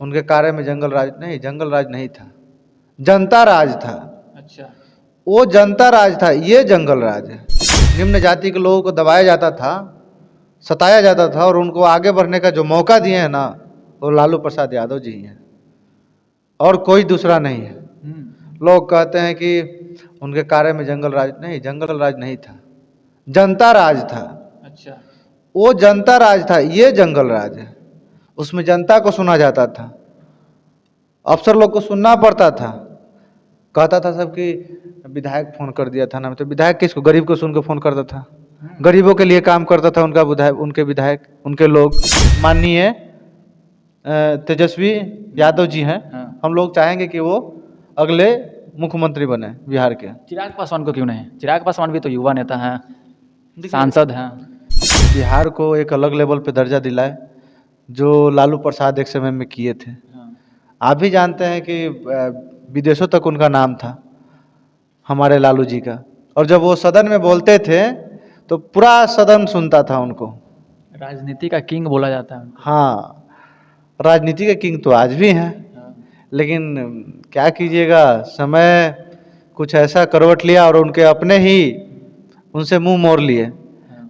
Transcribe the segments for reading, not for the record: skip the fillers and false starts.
उनके कार्य में जंगल राज नहीं था, जनता राज था। अच्छा। वो जनता राज था, ये जंगल राज है। निम्न जाति के लोगों को दबाया जाता था, सताया जाता था, और उनको आगे बढ़ने का जो मौका दिए हैं ना, वो लालू प्रसाद यादव जी हैं, और कोई दूसरा नहीं है। लोग कहते हैं कि उनके कार्य में जंगल राज नहीं था, जनता राज था। अच्छा। वो जनता राज था, ये जंगल राज है। उसमें जनता को सुना जाता था, अफसर लोग को सुनना पड़ता था। कहता था सब कि विधायक फोन कर दिया था ना, तो विधायक किसको? गरीब को सुन के फोन करता था, गरीबों के लिए काम करता था उनके विधायक, उनके लोग। माननीय तेजस्वी यादव जी हैं, हम लोग चाहेंगे कि वो अगले मुख्यमंत्री बने बिहार के। चिराग पासवान को क्यों नहीं? चिराग पासवान भी तो युवा नेता हैं, सांसद हैं। बिहार को एक अलग लेवल पे दर्जा दिलाए, जो लालू प्रसाद एक समय में किए थे। आप भी जानते हैं कि विदेशों तक उनका नाम था हमारे लालू जी का, और जब वो सदन में बोलते थे तो पूरा सदन सुनता था उनको। राजनीति का किंग बोला जाता है। हाँ, राजनीति के किंग तो आज भी हैं, लेकिन क्या कीजिएगा, समय कुछ ऐसा करवट लिया और उनके अपने ही उनसे मुंह मोड़ लिए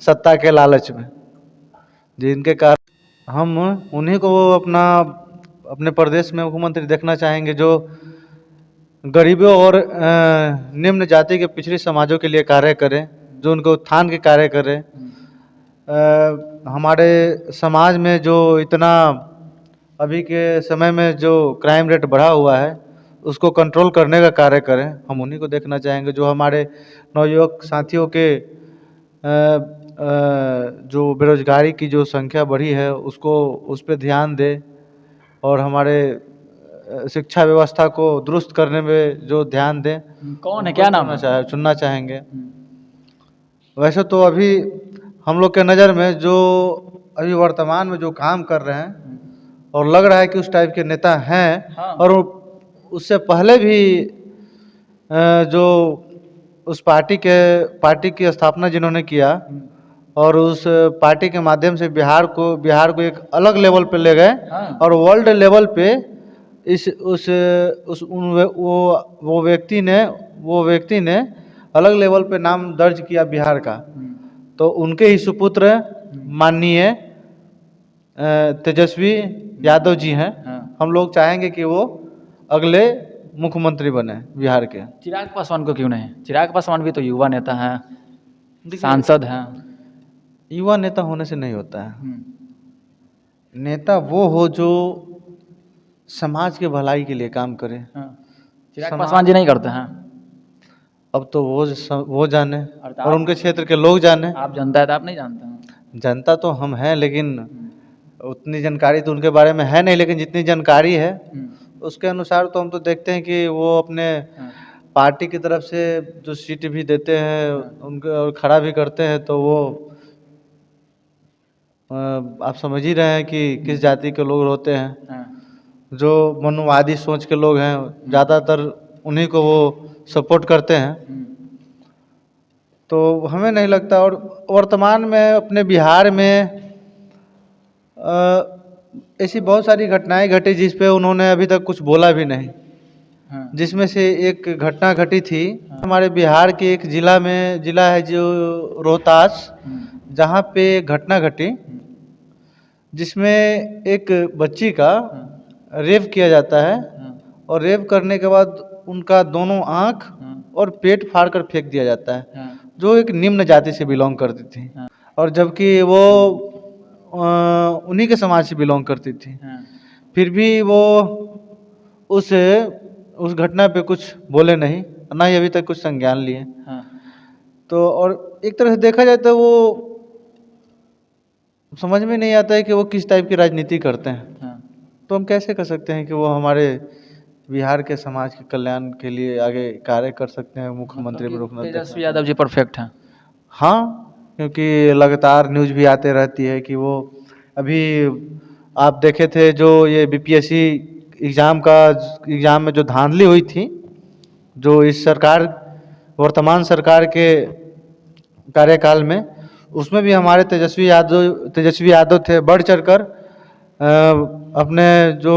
सत्ता के लालच में, जिनके कारण हम उन्हीं को अपने प्रदेश में मुख्यमंत्री देखना चाहेंगे, जो गरीबों और निम्न जाति के पिछड़ी समाजों के लिए कार्य करें, जो उनको उत्थान के कार्य करें। हमारे समाज में जो इतना अभी के समय में जो क्राइम रेट बढ़ा हुआ है, उसको कंट्रोल करने का कार्य करें, हम उन्हीं को देखना चाहेंगे। जो हमारे नवयुवक साथियों के जो बेरोजगारी की जो संख्या बढ़ी है, उस पर ध्यान दे, और हमारे शिक्षा व्यवस्था को दुरुस्त करने में जो ध्यान दें। कौन है, क्या नाम है? चुनना चाहेंगे। वैसे तो अभी हम लोग के नज़र में जो अभी वर्तमान में जो काम कर रहे हैं, और लग रहा है कि उस टाइप के नेता हैं। हाँ। और उससे पहले भी जो उस पार्टी की स्थापना जिन्होंने किया, और उस पार्टी के माध्यम से बिहार को एक अलग लेवल पे ले गए। हाँ। और वर्ल्ड लेवल पे वो व्यक्ति ने अलग लेवल पे नाम दर्ज किया बिहार का। तो उनके ही सुपुत्र माननीय तेजस्वी यादव जी हैं। हम लोग चाहेंगे कि वो अगले मुख्यमंत्री बने बिहार के। चिराग पासवान को क्यों नहीं? चिराग पासवान भी तो युवा नेता हैं, सांसद हैं। युवा नेता होने से नहीं होता है। नेता वो हो जो समाज के भलाई के लिए काम करे। चिराग पासवान जी नहीं करते हैं। अब तो वो जाने, और उनके क्षेत्र के लोग जाने। आप जनता है तो आप नहीं जानते हैं। जनता तो हम हैं, लेकिन उतनी जानकारी तो उनके बारे में है नहीं। लेकिन जितनी जानकारी है उसके अनुसार तो हम तो देखते हैं कि वो अपने पार्टी की तरफ से जो सीट भी देते हैं उनके, और खड़ा भी करते हैं, तो वो आप समझ ही रहे हैं कि किस जाति के लोग होते हैं। जो मनुवादी सोच के लोग हैं, ज़्यादातर उन्हीं को वो सपोर्ट करते हैं। तो हमें नहीं लगता। और वर्तमान में अपने बिहार में ऐसी बहुत सारी घटनाएं घटी जिस पे उन्होंने अभी तक कुछ बोला भी नहीं। जिसमें से एक घटना घटी थी हमारे बिहार के एक जिला है जो रोहतास, जहाँ पे घटना घटी जिसमें एक बच्ची का रेप किया जाता है, और रेप करने के बाद उनका दोनों आँख और पेट फाड़ कर फेंक दिया जाता है, जो एक निम्न जाति से बिलोंग करती थी, और जबकि वो उन्हीं के समाज से बिलोंग करती थी। फिर भी वो उस घटना पे कुछ बोले नहीं, ना ही अभी तक कुछ संज्ञान लिए। तो और एक तरह से देखा जाए तो वो समझ में नहीं आता है कि वो किस टाइप की राजनीति करते हैं। तो हम कैसे कर सकते हैं कि वो हमारे बिहार के समाज के कल्याण के लिए आगे कार्य कर सकते हैं मुख्यमंत्री में रुकना। तेजस्वी यादव जी परफेक्ट हैं। हाँ, क्योंकि लगातार न्यूज़ भी आते रहती है कि वो अभी आप देखे थे जो ये बीपीएससी एग्ज़ाम में जो धांधली हुई थी, जो इस वर्तमान सरकार के कार्यकाल में, उसमें भी हमारे तेजस्वी यादव थे बढ़ चढ़कर अपने जो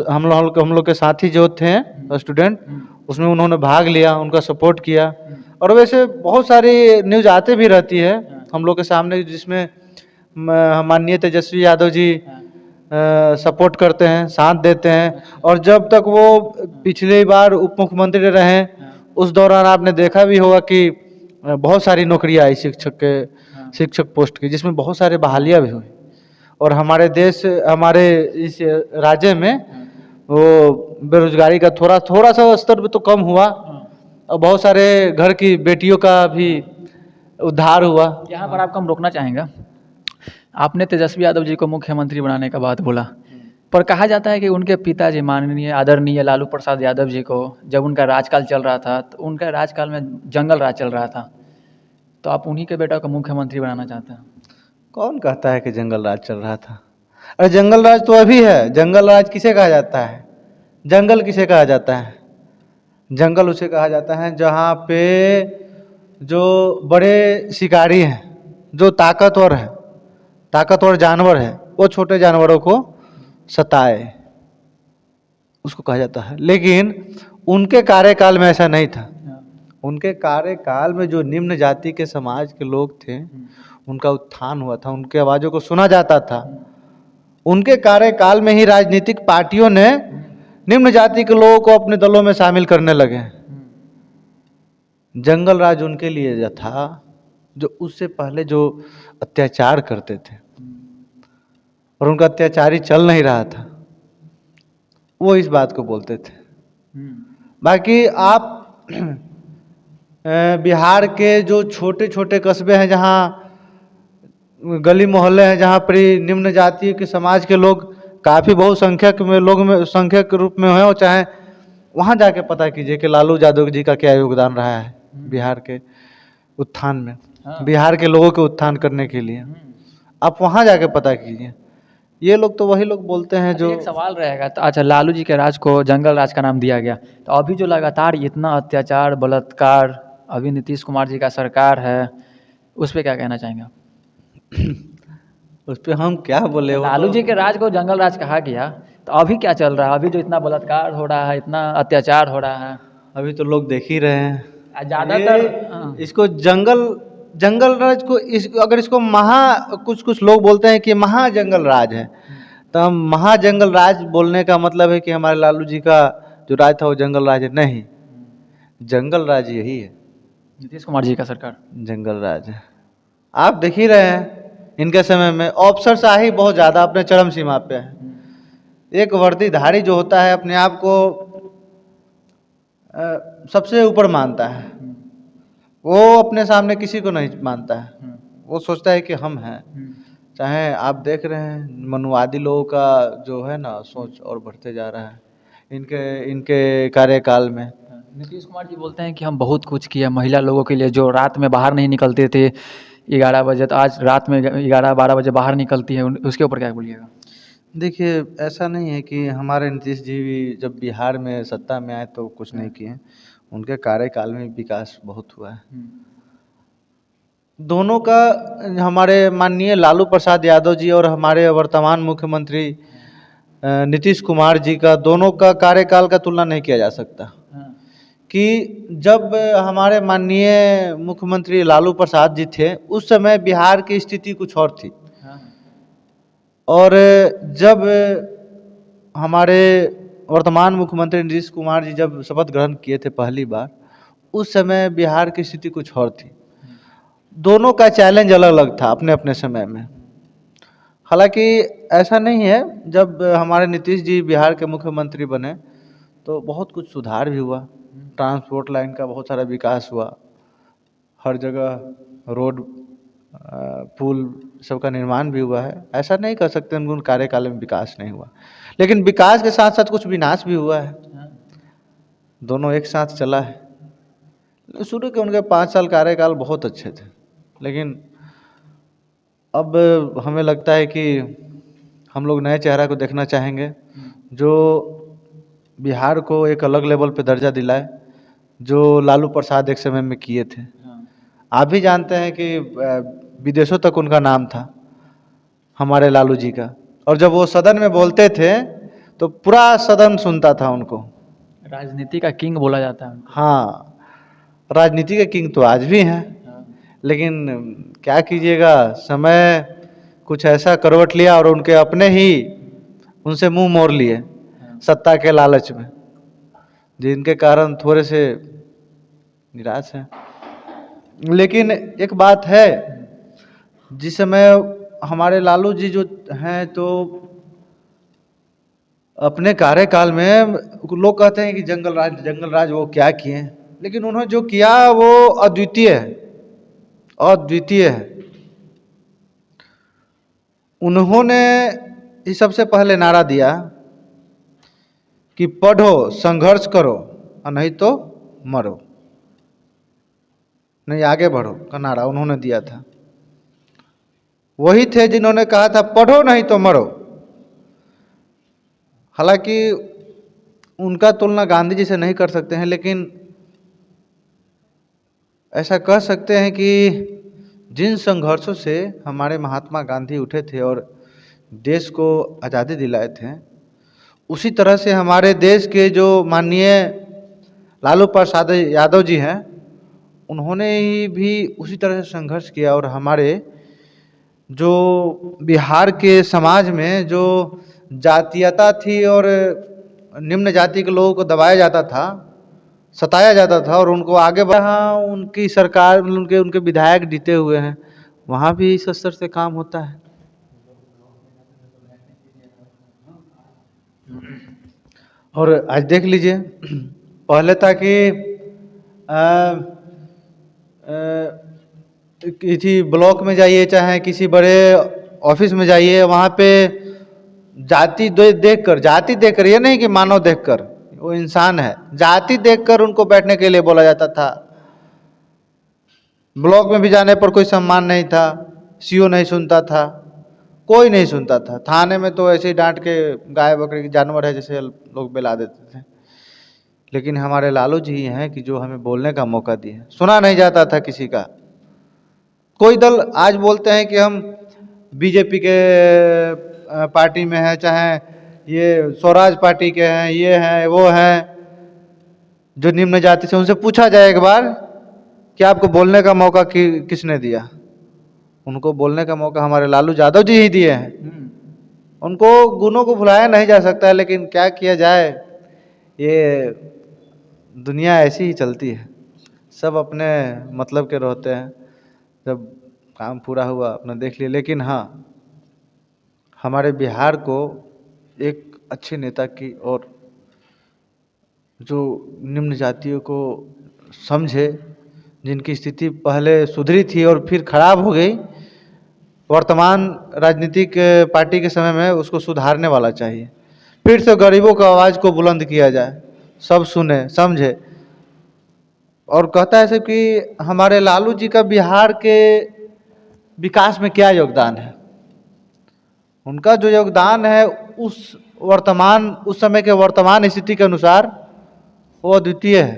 हम लोग के साथी जो थे स्टूडेंट, उसमें उन्होंने भाग लिया, उनका सपोर्ट किया। और वैसे बहुत सारी न्यूज़ आते भी रहती है हम लोग के सामने, जिसमें माननीय तेजस्वी यादव जी सपोर्ट करते हैं, साथ देते हैं। और जब तक वो पिछली बार उप मुख्यमंत्री रहे, उस दौरान आपने देखा भी होगा कि बहुत सारी नौकरियां आई शिक्षक पोस्ट की, जिसमें बहुत सारे बहालियां भी हुई। और हमारे इस राज्य में वो बेरोजगारी का थोड़ा सा स्तर भी तो कम हुआ, और बहुत सारे घर की बेटियों का भी उद्धार हुआ। यहाँ पर आपको हम रोकना चाहेंगे। आपने तेजस्वी यादव जी को मुख्यमंत्री बनाने का बात बोला, पर कहा जाता है कि उनके पिताजी माननीय आदरणीय लालू प्रसाद यादव जी को, जब उनका राजकाल चल रहा था, तो उनका राजकाल में जंगल राज चल रहा था, तो आप उन्हीं के बेटा को मुख्यमंत्री बनाना चाहते हैं? कौन कहता है कि जंगल राज चल रहा था? अरे जंगल राज तो अभी है। जंगल राज किसे कहा जाता है? जंगल किसे कहा जाता है? जंगल उसे कहा जाता है जहाँ पे जो बड़े शिकारी हैं, जो ताकतवर जानवर है, वो छोटे जानवरों को सताए, उसको कहा जाता है। लेकिन उनके कार्यकाल में ऐसा नहीं था। उनके कार्यकाल में जो निम्न जाति के समाज के लोग थे, उनका उत्थान हुआ था, उनके आवाज़ों को सुना जाता था। उनके कार्यकाल में ही राजनीतिक पार्टियों ने निम्न जाति के लोगों को अपने दलों में शामिल करने लगे। जंगल राज उनके लिए था जो उससे पहले जो अत्याचार करते थे, और उनका अत्याचारी चल नहीं रहा था, वो इस बात को बोलते थे। बाकी आप बिहार के जो छोटे छोटे कस्बे हैं, जहाँ गली मोहल्ले हैं, जहाँ पर निम्न जाति के समाज के लोग काफ़ी संख्यक रूप में हैं, और चाहे वहाँ जाके पता कीजिए कि लालू यादव जी का क्या योगदान रहा है बिहार के उत्थान में। बिहार के लोगों के उत्थान करने के लिए आप वहाँ जाके पता कीजिए। ये लोग तो वही लोग बोलते हैं जो। एक सवाल रहेगा, तो अच्छा, लालू जी के राज को जंगल राज का नाम दिया गया, तो अभी जो लगातार इतना अत्याचार बलात्कार अभी नीतीश कुमार जी का सरकार है, उस पर क्या कहना चाहेंगे? उस पर हम क्या बोले? लालू जी के राज को जंगल राज कहा गया, तो अभी क्या चल रहा है? अभी जो इतना बलात्कार हो रहा है, इतना अत्याचार हो रहा है, अभी तो लोग देख ही रहे हैं। ज़्यादातर इसको जंगल राज को अगर इसको कुछ लोग बोलते हैं कि महा जंगल राज है, तो हम महाजंगल राज बोलने का मतलब है कि हमारे लालू जी का जो राज था वो जंगल राज है? नहीं, जंगल राज यही है, नीतीश कुमार जी का सरकार जंगल राज है। आप देख ही रहे हैं इनके समय में अफसरशाही बहुत ज़्यादा अपने चरम सीमा पे है। एक वर्दीधारी जो होता है अपने आप को सबसे ऊपर मानता है, वो अपने सामने किसी को नहीं मानता है। वो सोचता है कि हम हैं। चाहे आप देख रहे हैं मनुवादी लोगों का जो है ना सोच और बढ़ते जा रहा है इनके कार्यकाल में। नीतीश कुमार जी बोलते हैं कि हम बहुत कुछ किया महिला लोगों के लिए, जो रात में बाहर नहीं निकलते थे 11 बजे, तो आज रात में 11-12 बजे बाहर निकलती है। उसके ऊपर क्या बोलिएगा? देखिए, ऐसा नहीं है कि हमारे नीतीश जी भी जब बिहार में सत्ता में आए तो कुछ नहीं किए। उनके कार्यकाल में विकास बहुत हुआ है। दोनों का, हमारे माननीय लालू प्रसाद यादव जी और हमारे वर्तमान मुख्यमंत्री नीतीश कुमार जी का, दोनों का कार्यकाल का तुलना नहीं किया जा सकता। कि जब हमारे माननीय मुख्यमंत्री लालू प्रसाद जी थे, उस समय बिहार की स्थिति कुछ और थी। और जब हमारे वर्तमान मुख्यमंत्री नीतीश कुमार जी जब शपथ ग्रहण किए थे पहली बार, उस समय बिहार की स्थिति कुछ और थी। दोनों का चैलेंज अलग अलग था अपने अपने समय में। हालांकि ऐसा नहीं है, जब हमारे नीतीश जी बिहार के मुख्यमंत्री बने तो बहुत कुछ सुधार भी हुआ। ट्रांसपोर्ट लाइन का बहुत सारा विकास हुआ, हर जगह रोड पुल सबका निर्माण भी हुआ है। ऐसा नहीं कर सकते उन कार्यकाल में विकास नहीं हुआ, लेकिन विकास के साथ साथ कुछ विनाश भी हुआ है। दोनों एक साथ चला है। शुरू के उनके 5 साल कार्यकाल बहुत अच्छे थे, लेकिन अब हमें लगता है कि हम लोग नए चेहरा को देखना चाहेंगे, जो बिहार को एक अलग लेवल पे दर्जा दिलाए, जो लालू प्रसाद एक समय में किए थे। आप भी जानते हैं कि विदेशों तक उनका नाम था हमारे लालू जी का। और जब वो सदन में बोलते थे तो पूरा सदन सुनता था उनको। राजनीति का किंग बोला जाता है उनको। हाँ, राजनीति के किंग तो आज भी हैं, लेकिन क्या कीजिएगा, समय कुछ ऐसा करवट लिया और उनके अपने ही उनसे मुंह मोड़ लिए सत्ता के लालच में, जिनके कारण थोड़े से निराश हैं। लेकिन एक बात है, जिस समय हमारे लालू जी जो हैं तो अपने कार्यकाल में लोग कहते हैं कि जंगल राज वो क्या किए, लेकिन उन्होंने जो किया वो अद्वितीय है, अद्वितीय है। उन्होंने ही सबसे पहले नारा दिया कि पढ़ो, संघर्ष करो और नहीं तो मरो, नहीं आगे बढ़ो का नारा उन्होंने दिया था। वही थे जिन्होंने कहा था पढ़ो नहीं तो मरो। हालांकि उनका तुलना गांधी जी से नहीं कर सकते हैं, लेकिन ऐसा कह सकते हैं कि जिन संघर्षों से हमारे महात्मा गांधी उठे थे और देश को आज़ादी दिलाए थे, उसी तरह से हमारे देश के जो माननीय लालू प्रसाद यादव जी हैं, उन्होंने ही भी उसी तरह से संघर्ष किया और हमारे जो बिहार के समाज में जो जातीयता थी और निम्न जाति के लोगों को दबाया जाता था, सताया जाता था और उनको आगे बढ़ा, उनकी सरकार उनके विधायक जीते हुए हैं, वहाँ भी इस स्तर से काम होता है। और आज देख लीजिए, पहले था कि किसी ब्लॉक में जाइए चाहे किसी बड़े ऑफिस में जाइए, वहाँ पे जाति देखकर, ये नहीं कि मानव देखकर, वो इंसान है, जाति देखकर उनको बैठने के लिए बोला जाता था। ब्लॉक में भी जाने पर कोई सम्मान नहीं था, सीओ नहीं सुनता था, कोई नहीं सुनता था। थाने में तो ऐसे ही डांट के गाय बकरी जानवर है जैसे लोग बेला देते थे। लेकिन हमारे लालू जी हैं कि जो हमें बोलने का मौका दिए, सुना नहीं जाता था किसी का। कोई दल आज बोलते हैं कि हम बीजेपी के पार्टी में है, चाहे ये स्वराज पार्टी के हैं, ये हैं वो हैं, जो निम्न जाति से, उनसे पूछा जाए एक बार कि आपको बोलने का मौका किसने दिया? उनको बोलने का मौका हमारे लालू यादव जी ही दिए हैं। उनको गुणों को भुलाया नहीं जा सकता है, लेकिन क्या किया जाए, ये दुनिया ऐसी ही चलती है, सब अपने मतलब के रहते हैं। जब काम पूरा हुआ अपना देख लिया। लेकिन हाँ, हमारे बिहार को एक अच्छे नेता की और जो निम्न जातियों को समझे, जिनकी स्थिति पहले सुधरी थी और फिर खराब हो गई, वर्तमान राजनीतिक पार्टी के समय में उसको सुधारने वाला चाहिए। फिर से गरीबों की आवाज़ को बुलंद किया जाए, सब सुने समझे। और कहता है कि हमारे लालू जी का बिहार के विकास में क्या योगदान है। उनका जो योगदान है उस समय के वर्तमान स्थिति के अनुसार वो अद्वितीय है।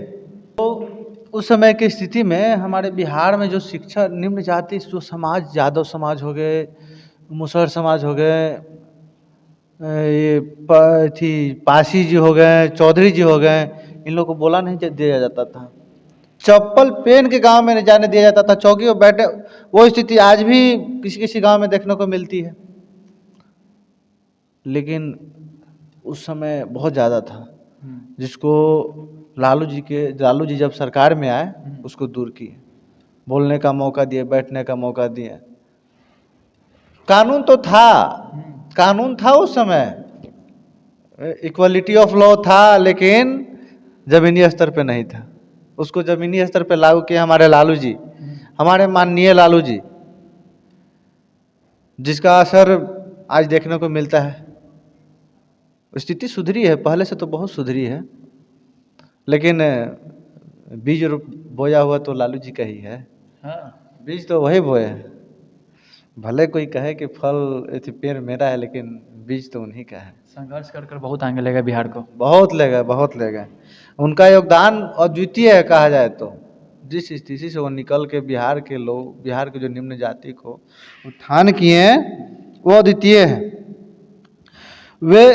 तो उस समय की स्थिति में हमारे बिहार में जो शिक्षा निम्न जाति जो समाज, यादव समाज हो गए, मुसहर समाज हो गए, ये पासी जी हो गए, चौधरी जी हो गए, इन लोगों को बोला नहीं दिया जाता था, चप्पल पहन के गांव में नहीं जाने दिया जाता था, चौकी पर बैठे। वो स्थिति आज भी किसी किसी गांव में देखने को मिलती है, लेकिन उस समय बहुत ज़्यादा था, जिसको लालू जी जब सरकार में आए उसको दूर किए, बोलने का मौका दिए, बैठने का मौका दिए। कानून तो था, कानून था उस समय, इक्वलिटी ऑफ लॉ था, लेकिन जमीनी स्तर पे नहीं था। उसको जमीनी स्तर पे लागू किए हमारे लालू जी, हमारे माननीय लालू जी, जिसका असर आज देखने को मिलता है। स्थिति सुधरी है, पहले से तो बहुत सुधरी है, लेकिन बीज बोया हुआ तो लालू जी का ही है। हाँ, बीज तो वही बोए हैं। भले कोई कहे कि फल पेड़ मेरा है, लेकिन बीज तो उन्हीं का है। संघर्ष कर कर बहुत आगे लेगा बिहार को, बहुत लेगा। उनका योगदान अद्वितीय है कहा जाए तो। जिस स्थिति से वो निकल के बिहार के जो निम्न जाति को उत्थान किए हैं, वो अद्वितीय है। वे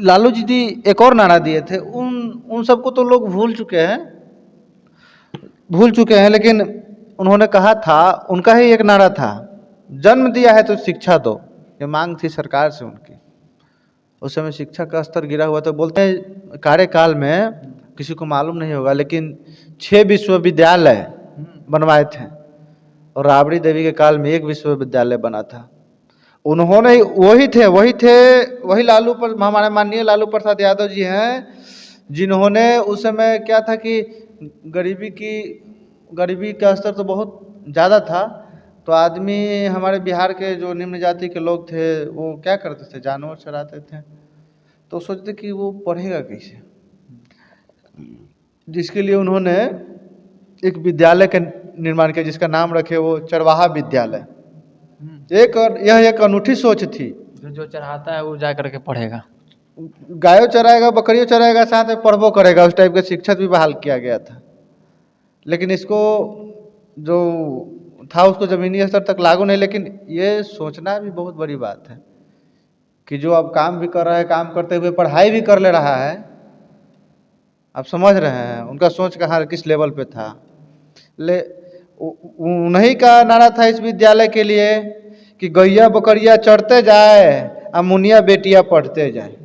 लालू जी एक और नारा दिए थे, उन सबको तो लोग भूल चुके हैं, लेकिन उन्होंने कहा था, उनका ही एक नारा था, जन्म दिया है तो शिक्षा दो। ये मांग थी सरकार से उनकी। उस समय शिक्षा का स्तर गिरा हुआ, तो बोलते हैं कार्यकाल में किसी को मालूम नहीं होगा, लेकिन 6 विश्वविद्यालय बनवाए थे और राबड़ी देवी के काल में 1 विश्वविद्यालय बना था। उन्होंने वही हमारे माननीय लालू प्रसाद यादव जी हैं, जिन्होंने उस समय क्या था कि गरीबी का स्तर तो बहुत ज़्यादा था, तो आदमी हमारे बिहार के जो निम्न जाति के लोग थे वो क्या करते थे, जानवर चराते थे। तो सोचते कि वो पढ़ेगा कैसे, जिसके लिए उन्होंने एक विद्यालय का निर्माण किया, जिसका नाम रखे वो चरवाहा विद्यालय। यह एक अनूठी सोच थी। जो चढ़ाता है वो जा करके पढ़ेगा, गायों चराएगा, बकरियों चराएगा, साथ में पढ़बो करेगा। उस टाइप का शिक्षक भी बहाल किया गया था। लेकिन इसको जो था उसको ज़मीनी स्तर तक लागू नहीं। लेकिन ये सोचना भी बहुत बड़ी बात है कि जो अब काम भी कर रहा है, काम करते हुए पढ़ाई भी कर ले रहा है। आप समझ रहे हैं उनका सोच कहाँ किस लेवल पे था। उन्हीं का नारा था इस विद्यालय के लिए कि गैया बकरिया चढ़ते जाए, अमुनिया बेटियां पढ़ते जाए।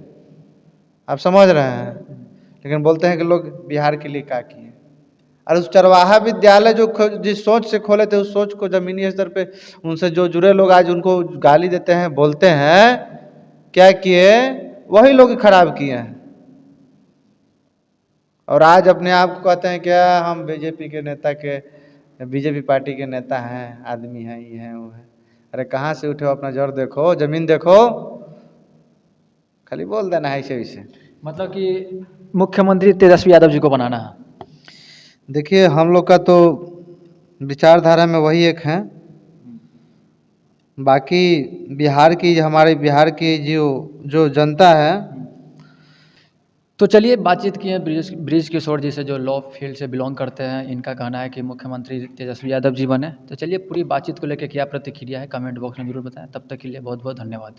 आप समझ रहे हैं। लेकिन बोलते हैं कि लोग बिहार के लिए क्या किए। और उस चरवाहा विद्यालय जो जिस सोच से खोले थे, उस सोच को जमीनी स्तर पे उनसे जो जुड़े लोग आज उनको गाली देते हैं, बोलते हैं क्या किए, वही लोग खराब किए हैं। और आज अपने आप को कहते हैं क्या हम बीजेपी पार्टी के नेता हैं, आदमी हैं, ये हैं वो है। अरे कहाँ से उठे हो, अपना जड़ देखो, जमीन देखो, खाली बोल देना है ऐसे वैसे। मतलब कि मुख्यमंत्री तेजस्वी यादव जी को बनाना है। देखिए हम लोग का तो विचारधारा में वही एक है। बाकी हमारे बिहार की जो जनता है। तो चलिए बातचीत किए ब्रिज किशोर जी से, जो लॉ फील्ड से बिलोंग करते हैं। इनका कहना है कि मुख्यमंत्री तेजस्वी यादव जी बने। तो चलिए पूरी बातचीत को लेकर क्या प्रतिक्रिया है कमेंट बॉक्स में जरूर बताएं। तब तक के लिए बहुत बहुत धन्यवाद।